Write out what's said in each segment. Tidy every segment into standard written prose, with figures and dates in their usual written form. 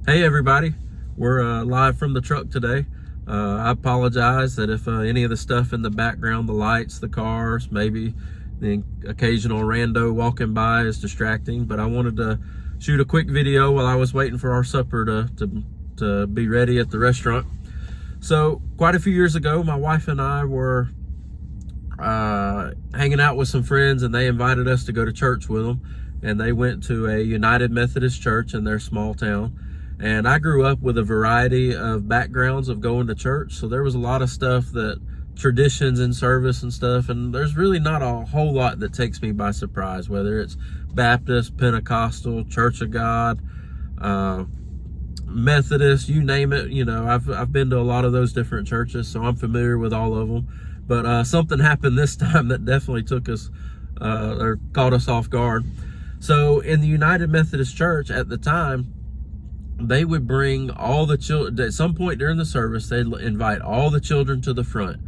Hey everybody, we're live from the truck today. I apologize that if any of the stuff in the background, the lights, the cars, maybe the occasional rando walking by is distracting, but I wanted to shoot a quick video while I was waiting for our supper to be ready at the restaurant. So quite a few years ago, my wife and I were hanging out with some friends, and they invited us to go to church with them, and they went to a United Methodist church in their small town. And I grew up with a variety of backgrounds of going to church, so there was a lot of stuff that traditions in service and stuff, and there's really not a whole lot that takes me by surprise, whether it's Baptist, Pentecostal, Church of God, Methodist, you name it. You know, I've been to a lot of those different churches, so I'm familiar with all of them. But something happened this time that definitely took us or caught us off guard. So in the United Methodist Church at the time, they would bring all the children. At some point during the service, they'd invite all the children to the front,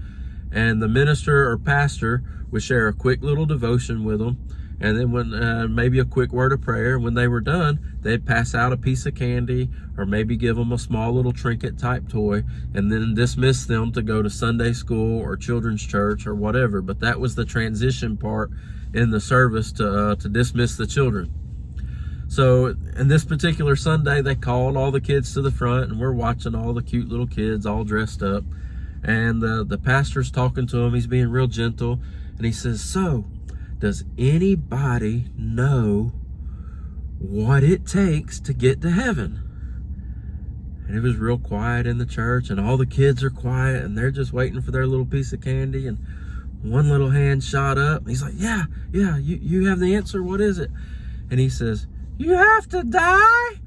and the minister or pastor would share a quick little devotion with them, and then when maybe a quick word of prayer. When they were done, they'd pass out a piece of candy or maybe give them a small little trinket type toy, and then dismiss them to go to Sunday school or children's church or whatever. But that was the transition part in the service to dismiss the children. So in this particular Sunday, they called all the kids to the front, and we're watching all the cute little kids all dressed up. And the pastor's talking to them. He's being real gentle. And he says, "So, does anybody know what it takes to get to heaven?" And it was real quiet in the church, and all the kids are quiet, and they're just waiting for their little piece of candy. And one little hand shot up. And he's like, yeah, you have the answer. What is it? And he says, "You have to die."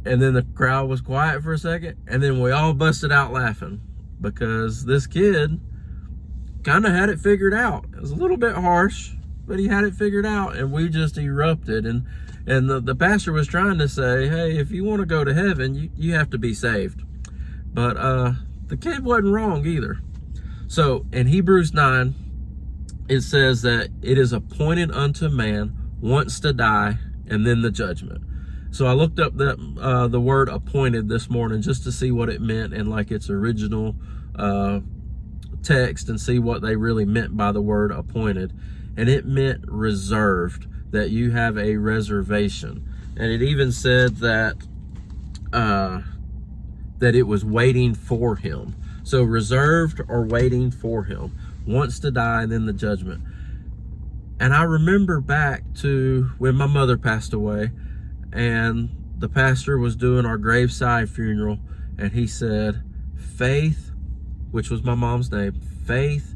And then the crowd was quiet for a second, and then we all busted out laughing, because this kid kind of had it figured out. It was a little bit harsh, but he had it figured out, and we just erupted. And the pastor was trying to say, hey, if you want to go to heaven, you have to be saved. But the kid wasn't wrong either. So in Hebrews 9, it says that it is appointed unto man once to die, and then the judgment. So I looked up the word appointed this morning just to see what it meant in like its original text, and see what they really meant by the word appointed. And it meant reserved, that you have a reservation. And it even said that it was waiting for him. So reserved or waiting for him, once to die, and then the judgment. And I remember back to when my mother passed away, and the pastor was doing our graveside funeral, and he said, Faith, which was my mom's name, Faith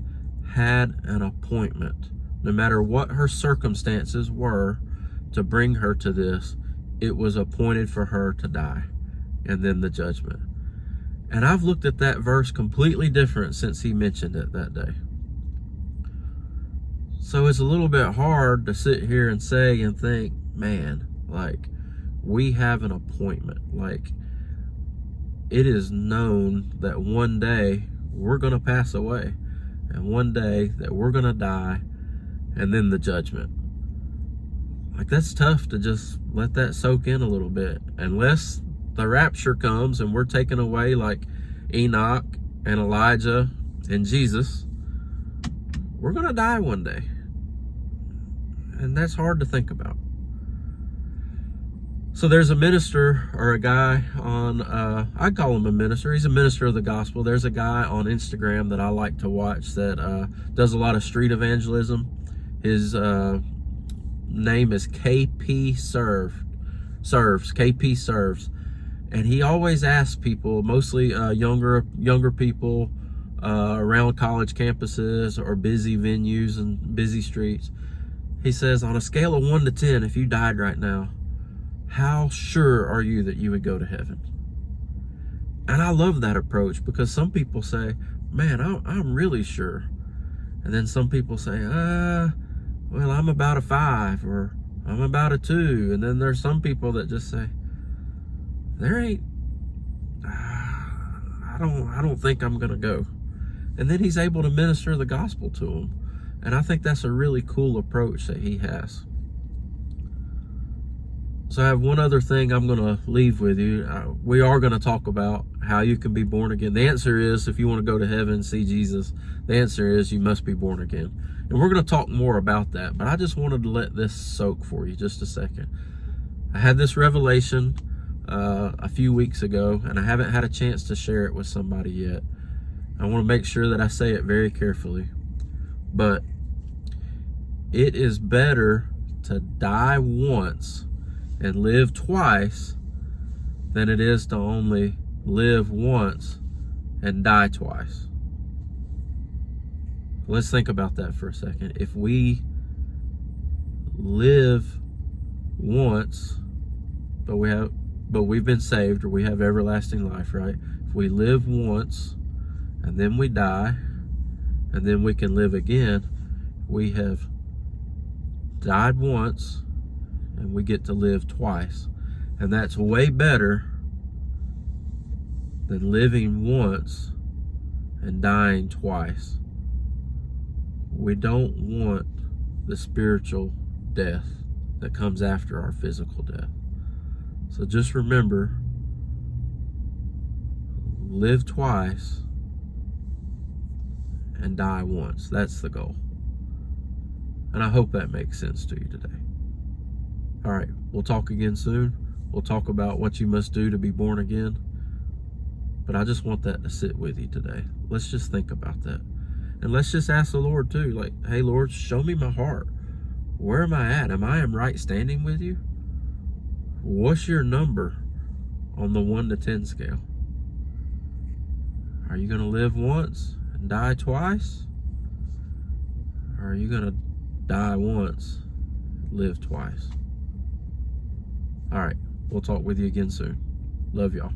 had an appointment. No matter what her circumstances were to bring her to this, it was appointed for her to die, and then the judgment. And I've looked at that verse completely different since he mentioned it that day. So it's a little bit hard to sit here and say and think, man, like, we have an appointment. Like, it is known that one day we're going to pass away, and one day that we're going to die, and then the judgment. Like, that's tough to just let that soak in a little bit. Unless the rapture comes and we're taken away like Enoch and Elijah and Jesus, we're going to die one day. And that's hard to think about. So there's a minister, or a guy on, I call him a minister. He's a minister of the gospel. There's a guy on Instagram that I like to watch that does a lot of street evangelism. His name is KP Serves. And he always asks people, mostly younger people around college campuses or busy venues and busy streets. He says, on a scale of 1 to 10, if you died right now, how sure are you that you would go to heaven? And I love that approach, because some people say, man, I'm really sure. And then some people say, well, I'm about a 5, or I'm about a 2. And then there's some people that just say, I don't think I'm going to go. And then he's able to minister the gospel to them. And I think that's a really cool approach that he has. So I have one other thing I'm going to leave with you. We are going to talk about how you can be born again. The answer is, if you want to go to heaven and see Jesus, the answer is you must be born again. And we're going to talk more about that, but I just wanted to let this soak for you just a second. I had this revelation a few weeks ago, and I haven't had a chance to share it with somebody yet. I want to make sure that I say it very carefully. But it is better to die once and live twice than it is to only live once and die twice. Let's think about that for a second. If we live once, but we've been saved, or we have everlasting life, right? If we live once and then we die and then we can live again, we have died once and we get to live twice. And that's way better than living once and dying twice. We don't want the spiritual death that comes after our physical death. So just remember, live twice and die once. That's the goal. And I hope that makes sense to you today. All right, we'll talk again soon. We'll talk about what you must do to be born again. But I just want that to sit with you today. Let's just think about that. And let's just ask the Lord too, like, hey, Lord, show me my heart. Where am I at? Am I in right standing with you? What's your number on the 1 to 10 scale? Are you going to live once and die twice? Or are you going to die once, live twice? All right, we'll talk with you again soon. Love y'all.